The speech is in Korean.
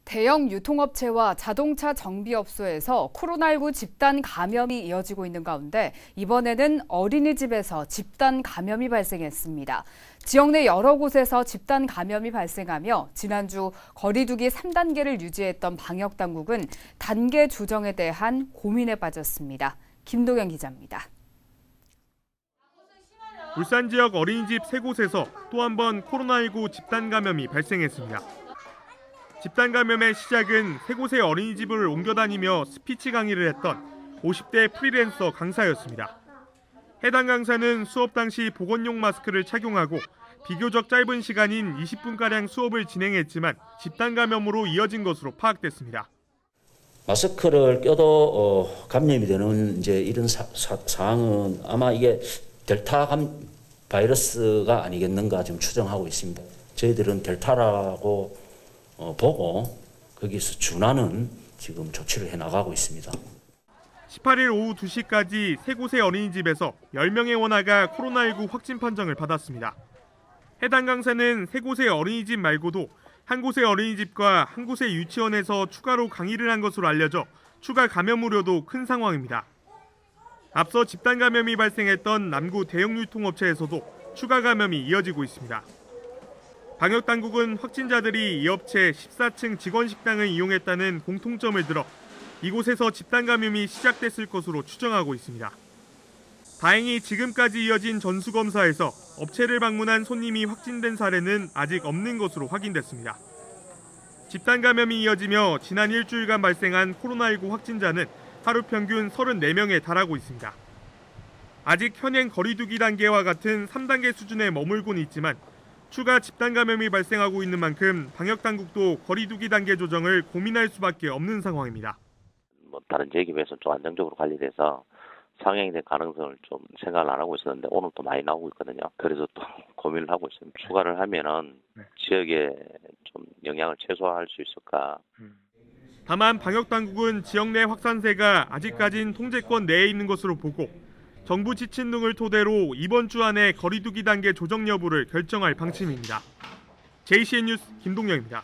대형 유통업체와 자동차 정비업소에서 코로나19 집단 감염이 이어지고 있는 가운데 이번에는 어린이집에서 집단 감염이 발생했습니다. 지역 내 여러 곳에서 집단 감염이 발생하며 지난주 거리 두기 3단계를 유지했던 방역당국은 단계 조정에 대한 고민에 빠졌습니다. 김도경 기자입니다. 울산 지역 어린이집 3곳에서 또 한 번 코로나19 집단 감염이 발생했습니다. 집단 감염의 시작은 3곳의 어린이집을 옮겨 다니며 스피치 강의를 했던 50대 프리랜서 강사였습니다. 해당 강사는 수업 당시 보건용 마스크를 착용하고 비교적 짧은 시간인 20분가량 수업을 진행했지만 집단 감염으로 이어진 것으로 파악됐습니다. 마스크를 껴도 감염이 되는 이런 상황은 아마 이게 델타 바이러스가 아니겠는가 지금 추정하고 있습니다. 저희들은 델타라고 보고 거기서 준하는 지금 조치를 해나가고 있습니다. 18일 오후 2시까지 3곳의 어린이집에서 10명의 원아가 코로나19 확진 판정을 받았습니다. 해당 강사는 3곳의 어린이집 말고도 한 곳의 어린이집과 한 곳의 유치원에서 추가로 강의를 한 것으로 알려져 추가 감염 우려도 큰 상황입니다. 앞서 집단 감염이 발생했던 남구 대형 유통업체에서도 추가 감염이 이어지고 있습니다. 방역당국은 확진자들이 이 업체 14층 직원 식당을 이용했다는 공통점을 들어 이곳에서 집단 감염이 시작됐을 것으로 추정하고 있습니다. 다행히 지금까지 이어진 전수검사에서 업체를 방문한 손님이 확진된 사례는 아직 없는 것으로 확인됐습니다. 집단 감염이 이어지며 지난 일주일간 발생한 코로나19 확진자는 하루 평균 34명에 달하고 있습니다. 아직 현행 거리 두기 단계와 같은 3단계 수준에 머물고는 있지만 추가 집단 감염이 발생하고 있는 만큼 방역당국도 거리 두기 단계 조정을 고민할 수밖에 없는 상황입니다. 다른 지역에 비해서 좀 안정적으로 관리돼서 상향이 될 가능성을 좀 생각을 안 하고 있었는데 오늘 또 많이 나오고 있거든요. 그래서 또 고민을 하고 있습니다. 추가를 하면은 지역에 좀 영향을 최소화할 수 있을까. 다만 방역당국은 지역 내 확산세가 아직까진 통제권 내에 있는 것으로 보고 정부 지침 등을 토대로 이번 주 안에 거리 두기 단계 조정 여부를 결정할 방침입니다. JCN 뉴스 김동영입니다.